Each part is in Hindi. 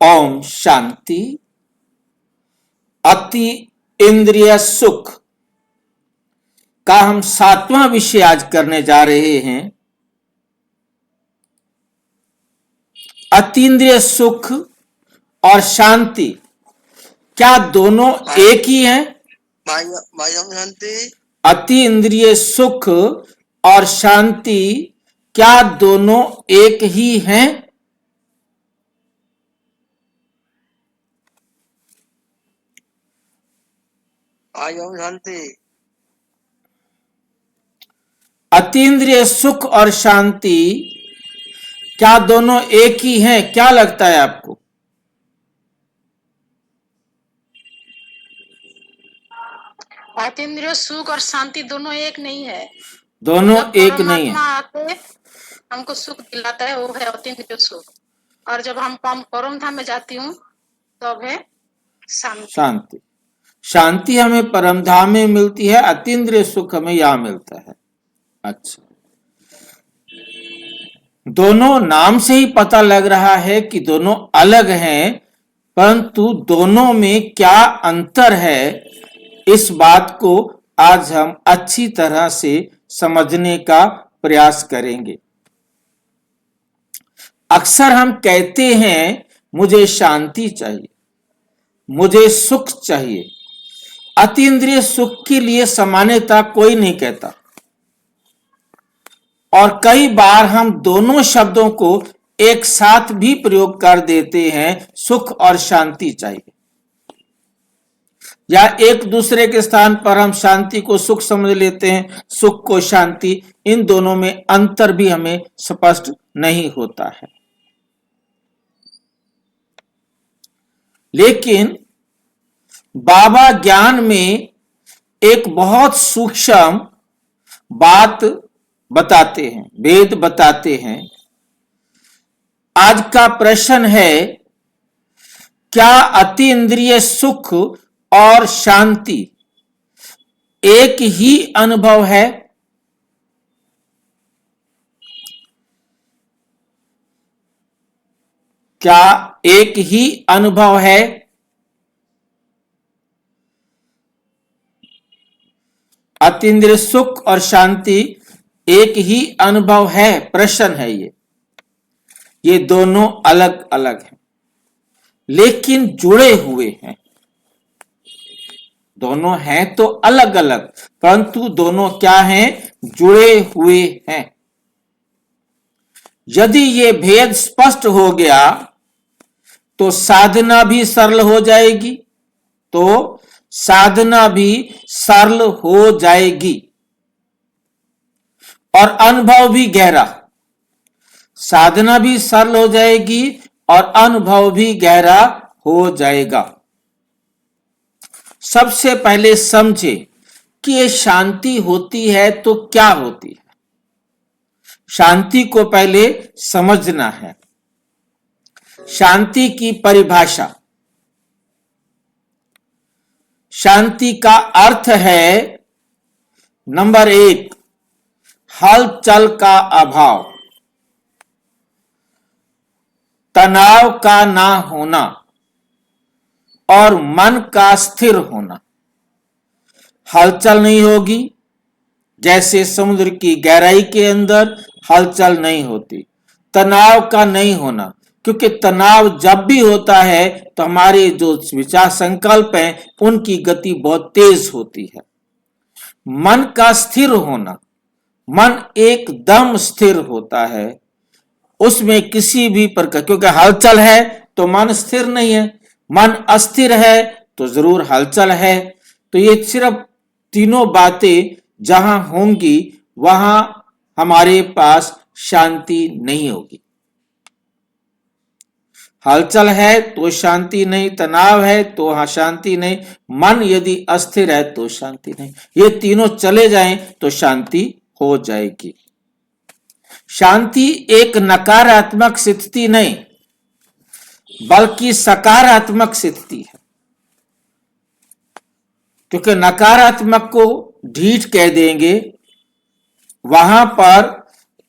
ओम शांति। अति इंद्रिय सुख का हम 7वां विषय आज करने जा रहे हैं। अतीन्द्रिय सुख और शांति क्या दोनों एक ही हैं? शांति। अति इंद्रिय सुख और शांति क्या दोनों एक ही हैं? शांति। अतीन्द्रिय सुख और शांति क्या दोनों एक ही हैं? क्या लगता है आपको? अतीन्द्रिय सुख और शांति दोनों एक नहीं है। दोनों एक नहीं है। आके हमको सुख दिलाता है, वो है अतीन्द्रिय सुख। और जब हम परम धाम में जाती हूँ तब है शांति। शांति हमें परम धाम में मिलती है, अतीन्द्रिय सुख हमें यहाँ मिलता है। अच्छा, दोनों नाम से ही पता लग रहा है कि दोनों अलग हैं, परंतु दोनों में क्या अंतर है, इस बात को आज हम अच्छी तरह से समझने का प्रयास करेंगे। अक्सर हम कहते हैं मुझे शांति चाहिए, मुझे सुख चाहिए। अतीन्द्रिय सुख के लिए सामान्यतः कोई नहीं कहता, और कई बार हम दोनों शब्दों को एक साथ भी प्रयोग कर देते हैं, सुख और शांति चाहिए, या एक दूसरे के स्थान पर हम शांति को सुख समझ लेते हैं, सुख को शांति। इन दोनों में अंतर भी हमें स्पष्ट नहीं होता है। लेकिन बाबा ज्ञान में एक बहुत सूक्ष्म बात बताते हैं, वेद बताते हैं। आज का प्रश्न है, क्या अति इंद्रिय सुख और शांति एक ही अनुभव है? क्या एक ही अनुभव है? अतीन्द्रिय सुख और शांति एक ही अनुभव है? प्रश्न है ये दोनों अलग अलग हैं, लेकिन जुड़े हुए हैं। दोनों हैं तो अलग अलग, परंतु दोनों क्या हैं? जुड़े हुए हैं। यदि ये भेद स्पष्ट हो गया तो साधना भी सरल हो जाएगी, और अनुभव भी गहरा। साधना भी सरल हो जाएगी और अनुभव भी गहरा हो जाएगा। सबसे पहले समझे कि ये शांति होती है तो क्या होती है। शांति को पहले समझना है। शांति की परिभाषा। शांति का अर्थ है, नंबर 1, हलचल का अभाव, तनाव का ना होना और मन का स्थिर होना। हलचल नहीं होगी, जैसे समुद्र की गहराई के अंदर हलचल नहीं होती। तनाव का नहीं होना, क्योंकि तनाव जब भी होता है तो हमारे जो विचार संकल्प हैं उनकी गति बहुत तेज होती है। मन का स्थिर होना, मन एकदम स्थिर होता है, उसमें किसी भी प्रकार, क्योंकि हलचल है तो मन स्थिर नहीं है, मन अस्थिर है तो जरूर हलचल है। तो ये सिर्फ तीनों बातें जहां होंगी वहां हमारे पास शांति नहीं होगी। हलचल है तो शांति नहीं, तनाव है तो हाँ शांति नहीं, मन यदि अस्थिर है तो शांति नहीं। ये तीनों चले जाएं तो शांति हो जाएगी। शांति एक नकारात्मक स्थिति नहीं, बल्कि सकारात्मक स्थिति है, क्योंकि नकारात्मक को ढीठ कह देंगे, वहां पर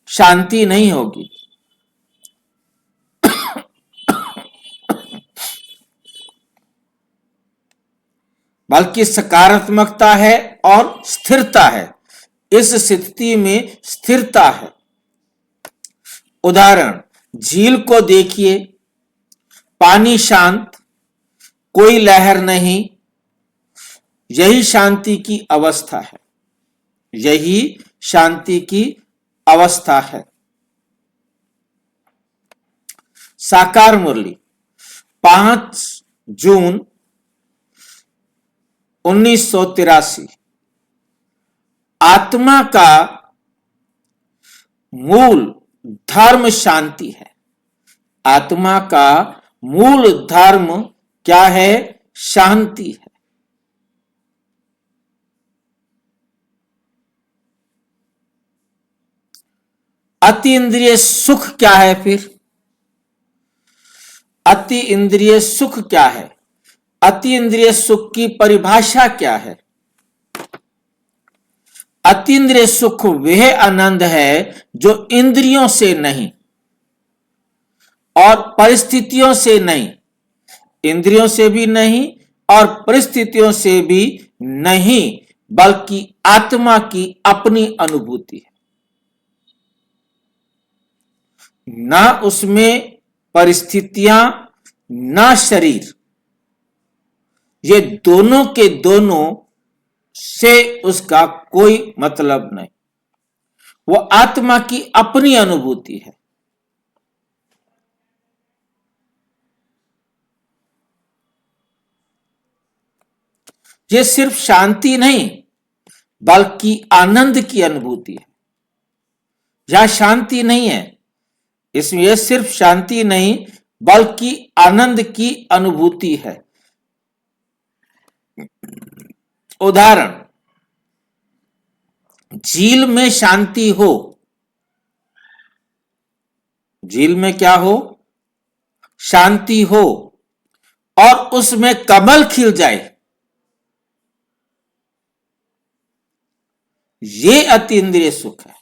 शांति नहीं होगी। बल्कि सकारात्मकता है और स्थिरता है। इस स्थिति में स्थिरता है। उदाहरण, झील को देखिए, पानी शांत, कोई लहर नहीं। यही शांति की अवस्था है। यही शांति की अवस्था है। साकार मुरली 5 जून 1983। आत्मा का मूल धर्म शांति है। आत्मा का मूल धर्म क्या है? शांति है। अति इंद्रिय सुख क्या है फिर? अति इंद्रिय सुख क्या है? अति इंद्रिय सुख की परिभाषा क्या है? अतीन्द्रिय सुख वह आनंद है जो इंद्रियों से नहीं और परिस्थितियों से नहीं, इंद्रियों से भी नहीं और परिस्थितियों से भी नहीं, बल्कि आत्मा की अपनी अनुभूति है। ना उसमें परिस्थितियां, ना शरीर, ये दोनों के दोनों से उसका कोई मतलब नहीं। वो आत्मा की अपनी अनुभूति है। ये सिर्फ शांति नहीं बल्कि आनंद की अनुभूति है। यह शांति नहीं है, इसमें यह सिर्फ शांति नहीं बल्कि आनंद की अनुभूति है। उदाहरण, झील में शांति हो। झील में क्या हो? शांति हो और उसमें कमल खिल जाए, ये अतीन्द्रिय सुख है।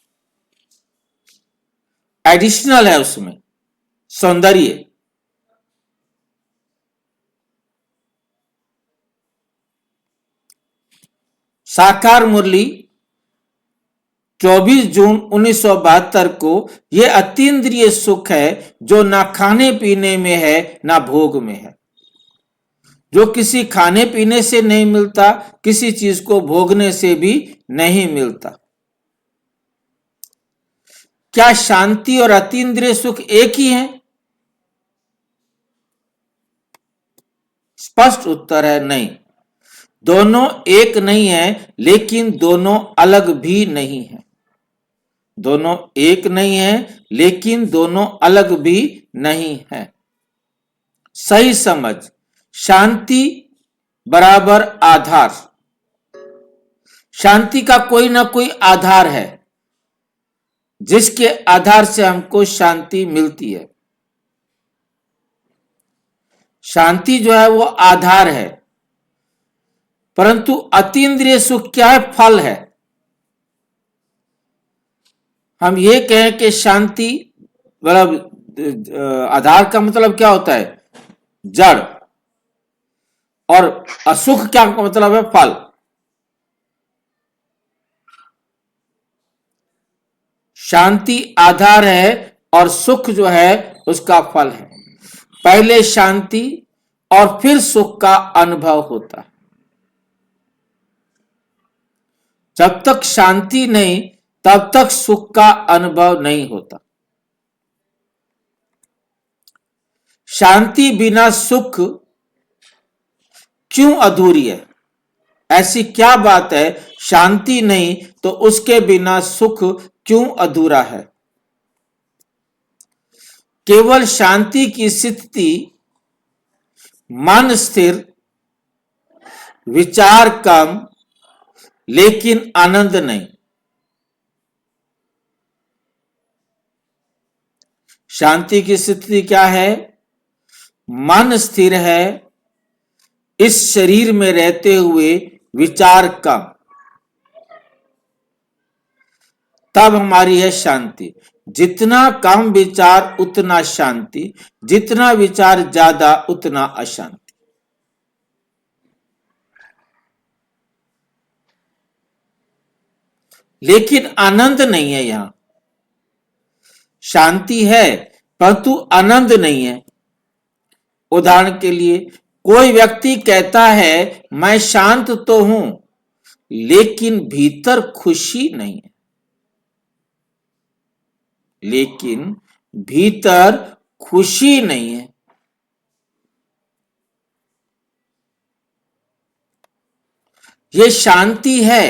एडिशनल है उसमें सौंदर्य। साकार मुरली 24 जून 1972 को यह अतीन्द्रिय सुख है जो ना खाने पीने में है ना भोग में है, जो किसी खाने पीने से नहीं मिलता, किसी चीज को भोगने से भी नहीं मिलता। क्या शांति और अतीन्द्रिय सुख एक ही है? स्पष्ट उत्तर है नहीं। दोनों एक नहीं है, लेकिन दोनों अलग भी नहीं है। दोनों एक नहीं है, लेकिन दोनों अलग भी नहीं है। सही समझ। शांति बराबर आधार। शांति का कोई ना कोई आधार है जिसके आधार से हमको शांति मिलती है। शांति जो है वो आधार है, परंतु अतीन्द्रिय सुख क्या है? फल है। हम ये कहें कि शांति मतलब आधार का मतलब क्या होता है? जड़। और असुख क्या मतलब है? फल। शांति आधार है और सुख जो है उसका फल है। पहले शांति और फिर सुख का अनुभव होता है। जब तक शांति नहीं तब तक सुख का अनुभव नहीं होता। शांति बिना सुख क्यों अधूरी है? ऐसी क्या बात है? शांति नहीं तो उसके बिना सुख क्यों अधूरा है? केवल शांति की स्थिति मन स्थिर, विचार कम, लेकिन आनंद नहीं। शांति की स्थिति क्या है? मन स्थिर है, इस शरीर में रहते हुए विचार कम, तब हमारी है शांति। जितना कम विचार उतना शांति, जितना विचार ज्यादा उतना अशांति। लेकिन आनंद नहीं है। यहां शांति है परंतु आनंद नहीं है। उदाहरण के लिए कोई व्यक्ति कहता है मैं शांत तो हूं लेकिन भीतर खुशी नहीं है। लेकिन भीतर खुशी नहीं है। ये शांति है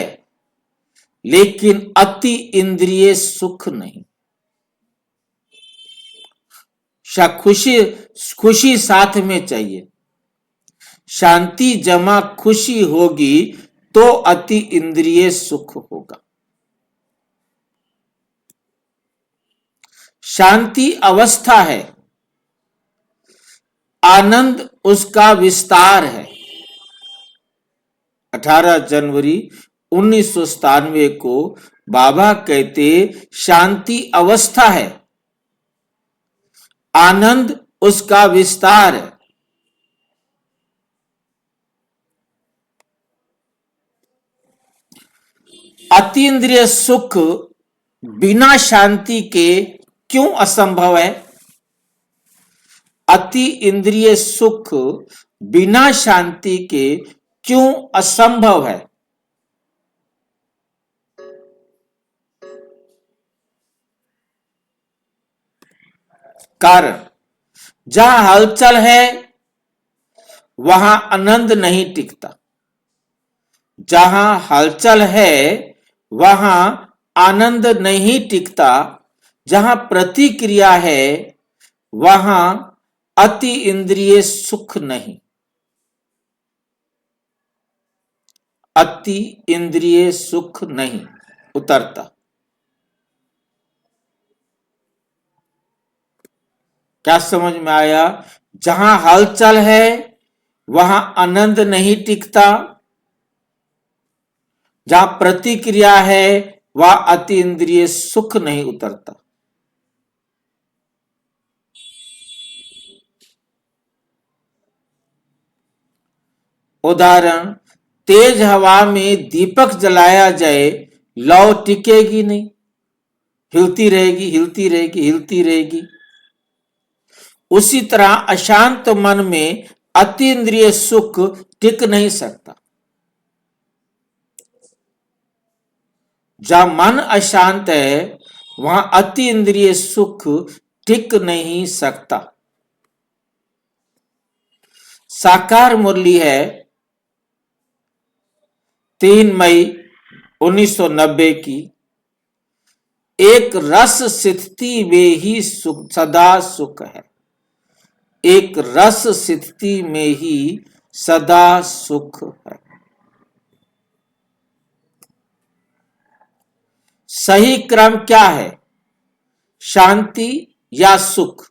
लेकिन अति इंद्रिय सुख नहीं। खुशी खुशी साथ में चाहिए। शांति जमा खुशी होगी तो अति इंद्रिय सुख होगा। शांति अवस्था है, आनंद उसका विस्तार है। 18 जनवरी 1997 को बाबा कहते शांति अवस्था है, आनंद उसका विस्तार है। अतीन्द्रिय सुख बिना शांति के क्यों असंभव है? अति इंद्रिय सुख बिना शांति के क्यों असंभव है? कारण जहां हलचल है वहां आनंद नहीं टिकता। जहां हलचल है वहां आनंद नहीं टिकता। जहां प्रतिक्रिया है वहां अति इंद्रिय सुख नहीं। अति इंद्रिय सुख नहीं उतरता। क्या समझ में आया? जहां हलचल है वहां आनंद नहीं टिकता। जहां प्रतिक्रिया है वह अति इंद्रिय सुख नहीं उतरता। उदाहरण, तेज हवा में दीपक जलाया जाए, लौ टिकेगी नहीं, हिलती रहेगी हिलती रहेगी हिलती रहेगी। उसी तरह अशांत मन में अतीन्द्रिय सुख टिक नहीं सकता। जहां मन अशांत है वहां अति इंद्रिय सुख टिक नहीं सकता। साकार मुरली है 3 मई 1990 की। एक रस स्थिति में ही सुख सदा सुख है। एक रस स्थिति में ही सदा सुख है। सही क्रम क्या है? शांति या सुख?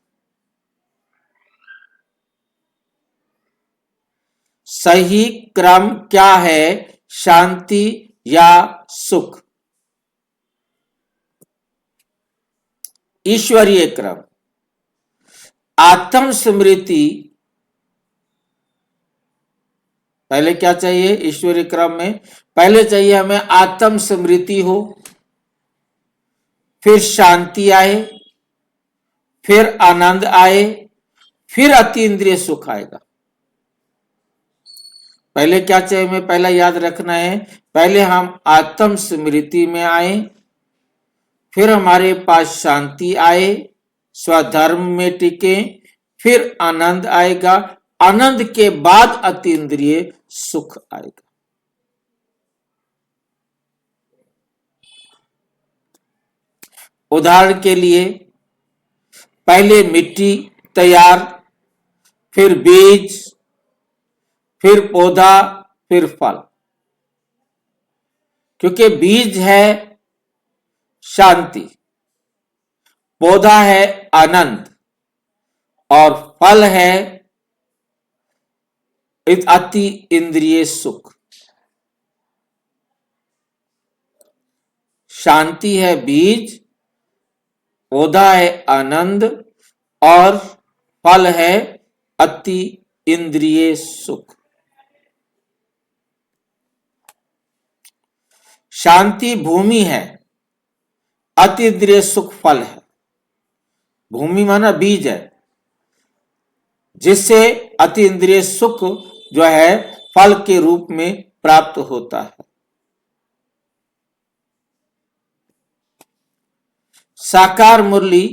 सही क्रम क्या है? शांति या सुख? ईश्वरीय क्रम। आत्म स्मृति पहले क्या चाहिए? ईश्वरीय क्रम में पहले चाहिए हमें आत्म स्मृति हो, फिर शांति आए, फिर आनंद आए, फिर अतीन्द्रिय सुख आएगा। पहले क्या चाहिए हमें? पहला याद रखना है, पहले हम आत्म स्मृति में आए, फिर हमारे पास शांति आए, स्वधर्म में टिके, फिर आनंद आएगा, आनंद के बाद अतीन्द्रिय सुख आएगा। उदाहरण के लिए पहले मिट्टी तैयार, फिर बीज, फिर पौधा, फिर फल। क्योंकि बीज है शांति, पौधा है आनंद और फल है अति इंद्रिय सुख। शांति है बीज, पौधा है आनंद और फल है अति इंद्रिय सुख। शांति भूमि है, अतीन्द्रिय सुख फल है। भूमि माना बीज है, जिससे अतीन्द्रिय सुख जो है फल के रूप में प्राप्त होता है। साकार मुरली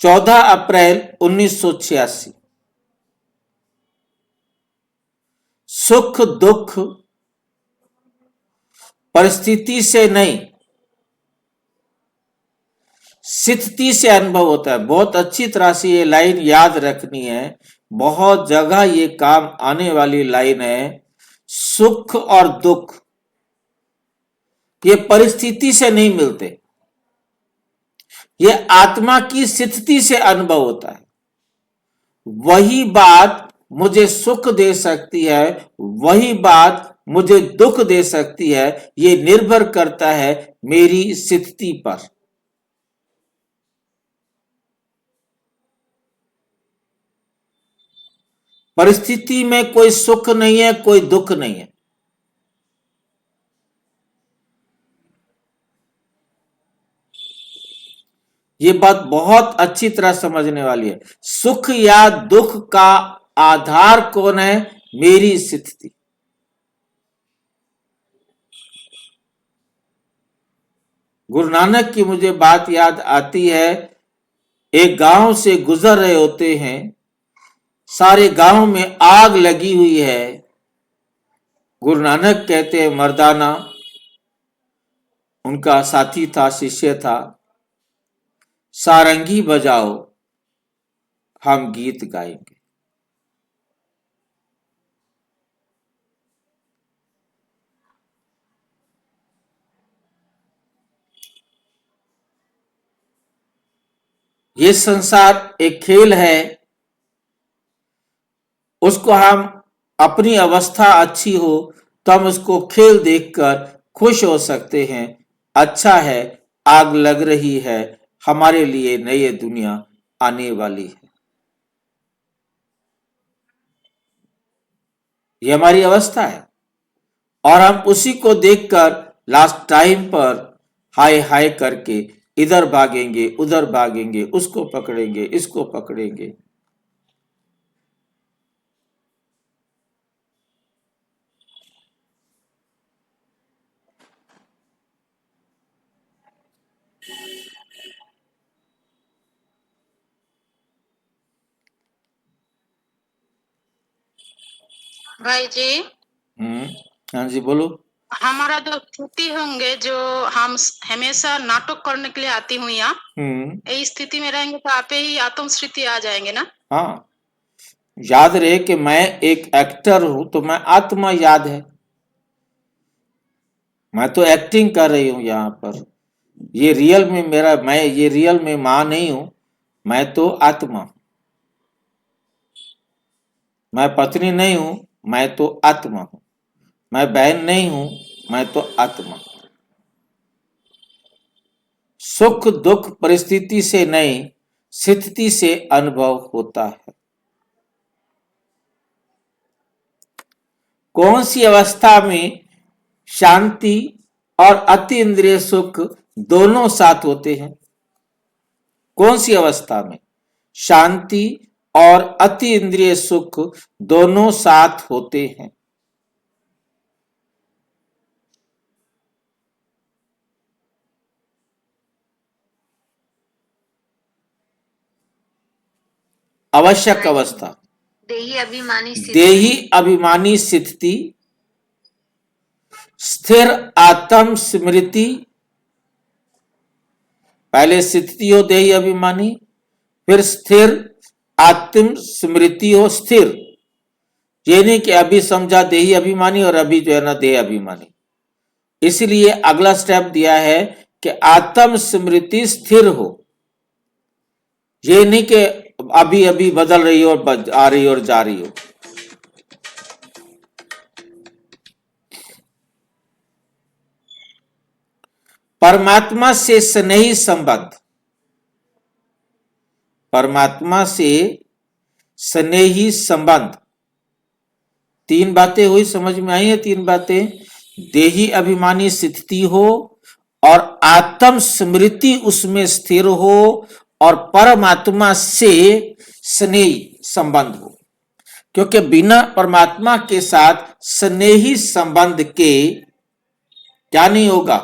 14 अप्रैल 1986। सुख दुख परिस्थिति से नहीं, स्थिति से अनुभव होता है। बहुत अच्छी तरह से ये लाइन याद रखनी है, बहुत जगह ये काम आने वाली लाइन है। सुख और दुख ये परिस्थिति से नहीं मिलते, ये आत्मा की स्थिति से अनुभव होता है। वही बात मुझे सुख दे सकती है, वही बात मुझे दुख दे सकती है, ये निर्भर करता है मेरी स्थिति पर। परिस्थिति में कोई सुख नहीं है, कोई दुख नहीं है। ये बात बहुत अच्छी तरह समझने वाली है। सुख या दुख का आधार कौन है? मेरी स्थिति। गुरु नानक की मुझे बात याद आती है। एक गांव से गुजर रहे होते हैं, सारे गांव में आग लगी हुई है। गुरु नानक कहते हैं, मर्दाना उनका साथी था, शिष्य था, सारंगी बजाओ, हम गीत गाएंगे। ये संसार एक खेल है, उसको हम अपनी अवस्था अच्छी हो तो हम उसको खेल देखकर खुश हो सकते हैं। अच्छा है, आग लग रही है, हमारे लिए नई दुनिया आने वाली है। ये हमारी अवस्था है और हम उसी को देखकर लास्ट टाइम पर हाय हाय करके इधर भागेंगे, उधर भागेंगे, उसको पकड़ेंगे, इसको पकड़ेंगे। भाई जी, हाँ जी बोलो। हमारा जो स्थिति होंगे, जो हम हमेशा नाटक करने के लिए आती हूँ यहाँ, इस स्थिति में रहेंगे तो आपे ही आत्म स्थिति आ जाएंगे ना। हाँ, याद रहे कि मैं एक एक्टर हूं तो मैं आत्मा याद है। मैं तो एक्टिंग कर रही हूं यहाँ पर। ये रियल में ये रियल में मां नहीं हूं, मैं तो आत्मा हूं। मैं पत्नी नहीं हूं, मैं तो आत्मा हूं। मैं बहन नहीं हूं, मैं तो आत्मा हूं। सुख दुख परिस्थिति से नहीं, स्थिति से अनुभव होता है। कौन सी अवस्था में शांति और अति इंद्रिय सुख दोनों साथ होते हैं? कौन सी अवस्था में शांति और अति इंद्रिय सुख दोनों साथ होते हैं? आवश्यक अवस्था देही अभिमानी स्थिति, स्थिर आत्म स्मृति। पहले स्थिति हो देही अभिमानी, फिर स्थिर आत्म स्मृति हो स्थिर। ये नहीं कि अभी समझा देही अभिमानी और अभी जो है ना देह अभिमानी। इसलिए अगला स्टेप दिया है कि आत्म स्मृति स्थिर हो। ये नहीं कि अभी अभी बदल रही हो और आ रही हो और जा रही हो। परमात्मा से स्नेही संबंध, परमात्मा से स्नेही संबंध। तीन बातें हुई, समझ में आई है तीन बातें? देही अभिमानी स्थिति हो और आत्म स्मृति उसमें स्थिर हो और परमात्मा से स्नेही संबंध हो, क्योंकि बिना परमात्मा के साथ स्नेही संबंध के क्या नहीं होगा,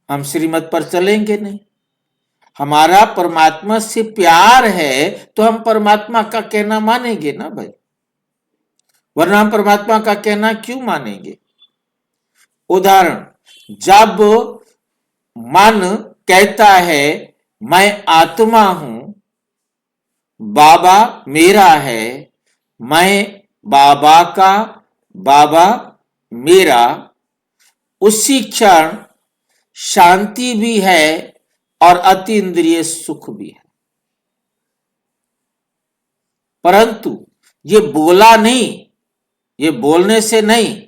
हम श्रीमत पर चलेंगे नहीं। हमारा परमात्मा से प्यार है तो हम परमात्मा का कहना मानेंगे ना भाई, वरना हम परमात्मा का कहना क्यों मानेंगे। उदाहरण, जब मन कहता है मैं आत्मा हूं, बाबा मेरा है, मैं बाबा का, बाबा मेरा, उसी क्षण शांति भी है और अति इंद्रिय सुख भी है। परंतु ये बोला नहीं, ये बोलने से नहीं,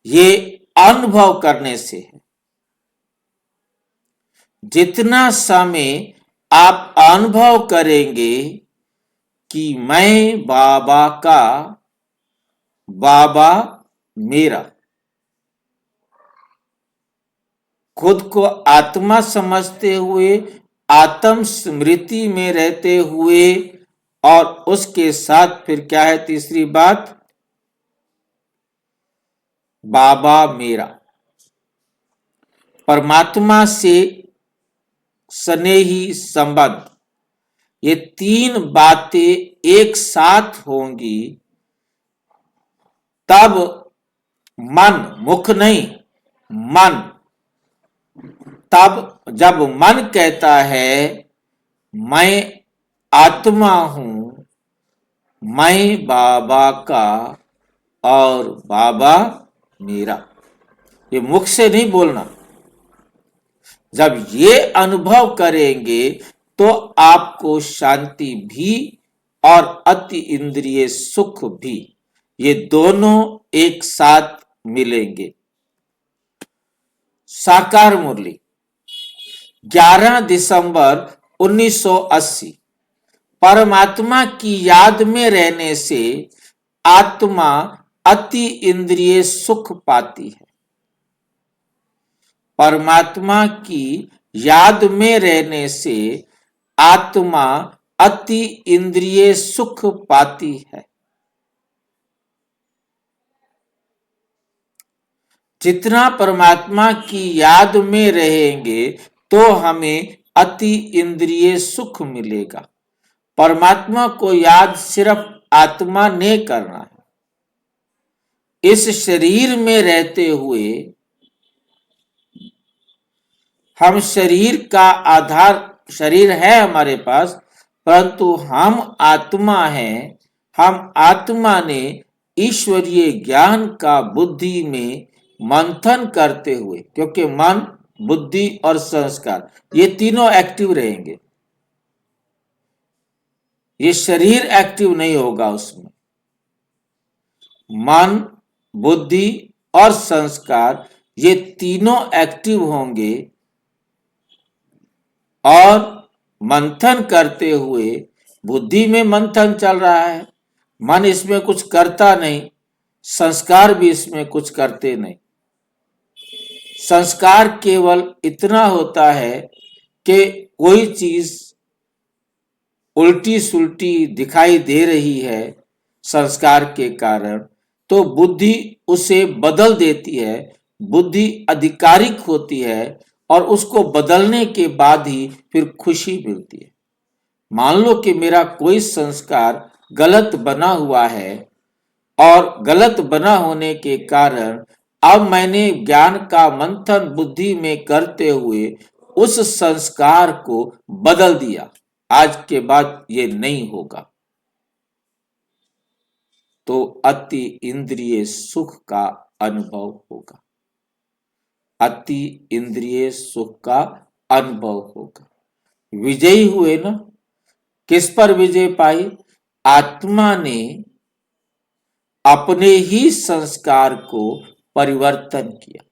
ये अनुभव करने से है। जितना समय आप अनुभव करेंगे कि मैं बाबा का, बाबा मेरा, खुद को आत्मा समझते हुए, आत्म स्मृति में रहते हुए, और उसके साथ फिर क्या है तीसरी बात, बाबा मेरा, परमात्मा से स्नेही संबंध, ये तीन बातें एक साथ होंगी तब मन, मुख नहीं, मन, तब जब मन कहता है मैं आत्मा हूं, मैं बाबा का और बाबा मेरा, ये मुख से नहीं बोलना। जब ये अनुभव करेंगे तो आपको शांति भी और अति इंद्रिय सुख भी, ये दोनों एक साथ मिलेंगे। साकार मुरली 11 दिसंबर 1980। परमात्मा की याद में रहने से आत्मा अति इंद्रिय सुख पाती है। परमात्मा की याद में रहने से आत्मा अति इंद्रिय सुख पाती है। जितना परमात्मा की याद में रहेंगे तो हमें अति इंद्रिय सुख मिलेगा। परमात्मा को याद सिर्फ आत्मा ने करना है। इस शरीर में रहते हुए हम शरीर का आधार, शरीर है हमारे पास, परंतु हम आत्मा हैं। हम आत्मा ने ईश्वरीय ज्ञान का बुद्धि में मंथन करते हुए, क्योंकि मन, बुद्धि और संस्कार ये तीनों एक्टिव रहेंगे, ये शरीर एक्टिव नहीं होगा। उसमें मन, बुद्धि और संस्कार ये तीनों एक्टिव होंगे और मंथन करते हुए, बुद्धि में मंथन चल रहा है, मन इसमें कुछ करता नहीं, संस्कार भी इसमें कुछ करते नहीं। संस्कार केवल इतना होता है कि कोई चीज उल्टी सुल्टी दिखाई दे रही है संस्कार के कारण, तो बुद्धि उसे बदल देती है, बुद्धि आधिकारिक होती है और उसको बदलने के बाद ही फिर खुशी मिलती है। मान लो कि मेरा कोई संस्कार गलत बना हुआ है और गलत बना होने के कारण अब मैंने ज्ञान का मंथन बुद्धि में करते हुए उस संस्कार को बदल दिया, आज के बाद ये नहीं होगा, तो अति इंद्रिय सुख का अनुभव होगा, अति इंद्रिय सुख का अनुभव होगा। विजयी हुए ना। किस पर विजय पाई? आत्मा ने अपने ही संस्कार को परिवर्तन किया।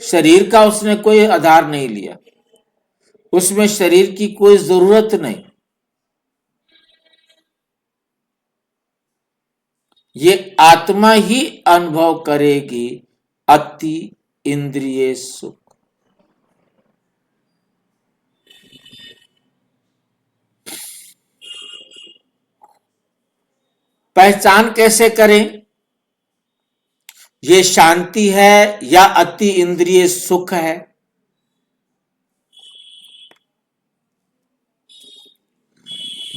शरीर का उसने कोई आधार नहीं लिया, उसमें शरीर की कोई जरूरत नहीं। ये आत्मा ही अनुभव करेगी अति इंद्रिय सुख। पहचान कैसे करें ये शांति है या अति इंद्रिय सुख है?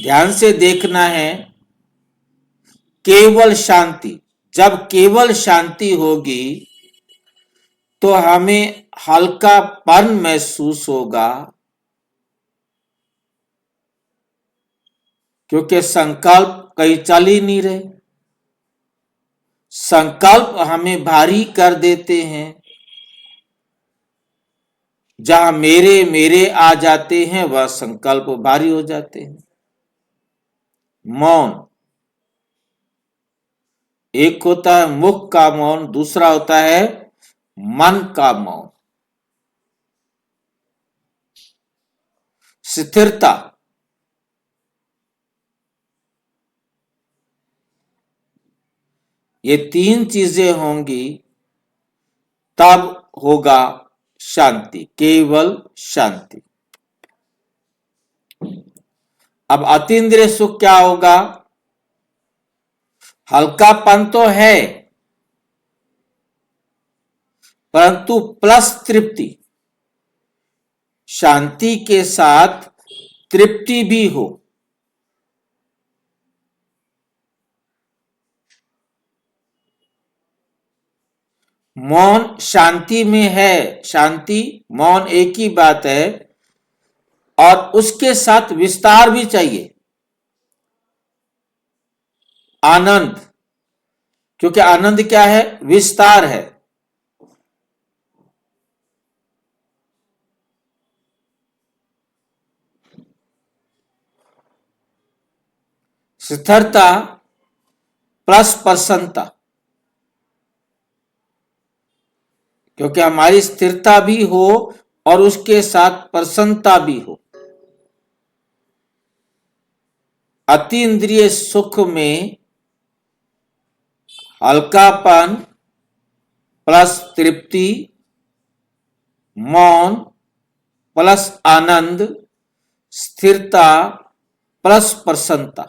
ध्यान से देखना है। केवल शांति, जब केवल शांति होगी तो हमें हल्कापन महसूस होगा, क्योंकि संकल्प कहीं चल ही नहीं रहे। संकल्प हमें भारी कर देते हैं। जहां मेरे मेरे आ जाते हैं वह संकल्प भारी हो जाते हैं। मौन, एक होता है मुख का मौन, दूसरा होता है मन का मौन। स्थिरता, ये तीन चीजें होंगी तब होगा शांति, केवल शांति। अब अतीन्द्रिय सुख क्या होगा? हल्कापन तो है, परंतु प्लस तृप्ति, शांति के साथ तृप्ति भी हो। मौन शांति में है, शांति मौन एक ही बात है, और उसके साथ विस्तार भी चाहिए, आनंद, क्योंकि आनंद क्या है? विस्तार है। स्थिरता प्लस प्रसन्नता, क्योंकि हमारी स्थिरता भी हो और उसके साथ प्रसन्नता भी हो। अतीन्द्रिय सुख में हल्कापन प्लस तृप्ति, मौन प्लस आनंद, स्थिरता प्लस प्रसन्नता।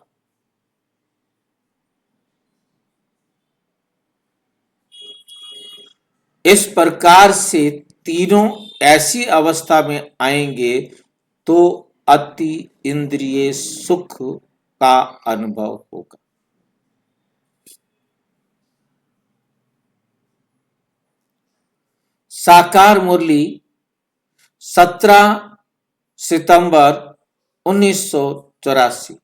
इस प्रकार से तीनों ऐसी अवस्था में आएंगे तो अति इंद्रिय सुख का अनुभव होगा। साकार मुरली 17 सितंबर 1984।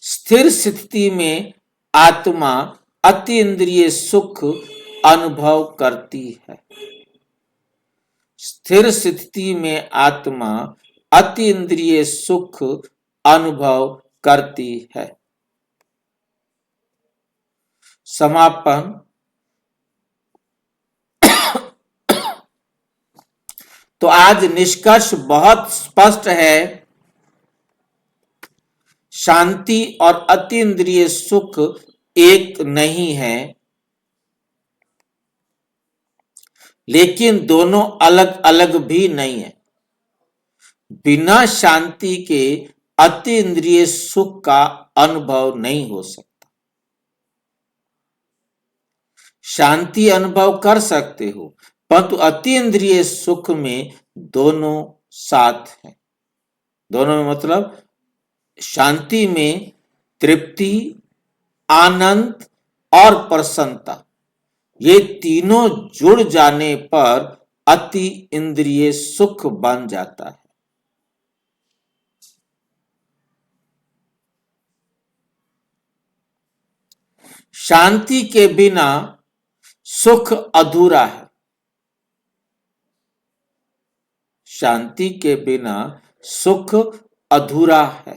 स्थिर स्थिति में आत्मा अति इंद्रिय सुख अनुभव करती है। स्थिर स्थिति में आत्मा अति इंद्रिय सुख अनुभव करती है। समापन। तो आज निष्कर्ष बहुत स्पष्ट है, शांति और अतीन्द्रिय सुख एक नहीं है, लेकिन दोनों अलग अलग भी नहीं है। बिना शांति के अतीन्द्रिय सुख का अनुभव नहीं हो सकता। शांति अनुभव कर सकते हो, परंतु अतीन्द्रिय सुख में दोनों साथ हैं। दोनों में मतलब शांति में तृप्ति, आनंद और प्रसन्नता, ये तीनों जुड़ जाने पर अति इंद्रिय सुख बन जाता है। शांति के बिना सुख अधूरा है। शांति के बिना सुख अधूरा है।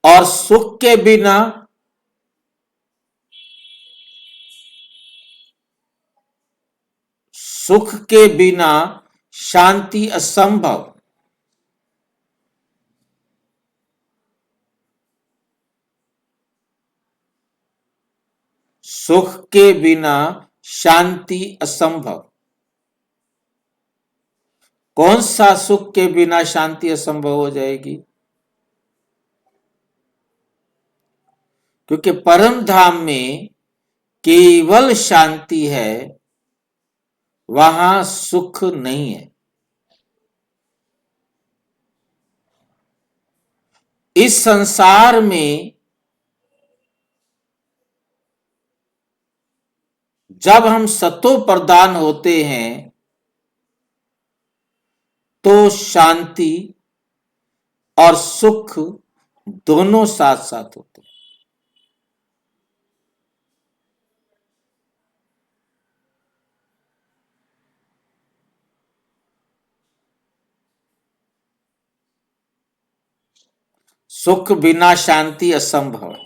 और सुख के बिना शांति असंभव। सुख के बिना शांति असंभव। कौन सा सुख के बिना शांति असंभव हो जाएगी? क्योंकि परम धाम में केवल शांति है, वहां सुख नहीं है। इस संसार में जब हम सतो प्रधान होते हैं तो शांति और सुख दोनों साथ साथ होते हैं। सुख बिना शांति असंभव है।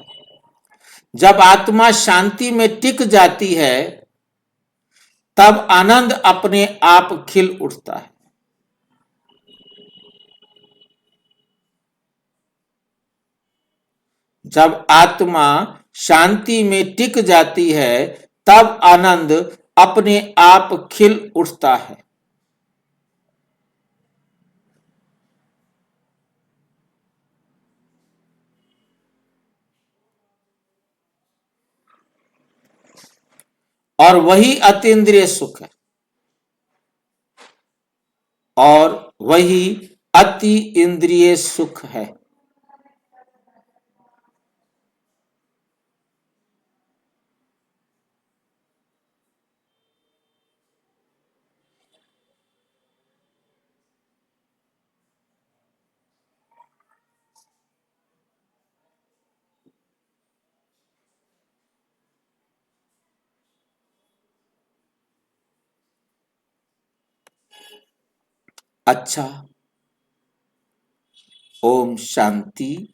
जब आत्मा शांति में टिक जाती है तब आनंद अपने आप खिल उठता है। जब आत्मा शांति में टिक जाती है तब आनंद अपने आप खिल उठता है। और वही अतीन्द्रिय सुख है और वही अति इंद्रिय सुख है। अच्छा, ओम शांति।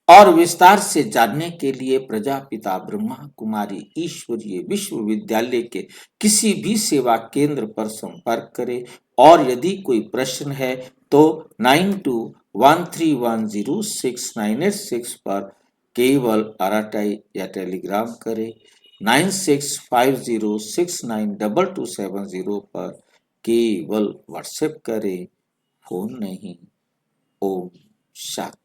और विस्तार से जानने के लिए प्रजापिता ब्रह्मा कुमारी ईश्वरीय विश्वविद्यालय के किसी भी सेवा केंद्र पर संपर्क करें और यदि कोई प्रश्न है तो 9213106986 पर केवल आरटीआई या टेलीग्राम करें। 9650692270 पर केवल व्हाट्सएप करें, फोन नहीं। ओम शांति।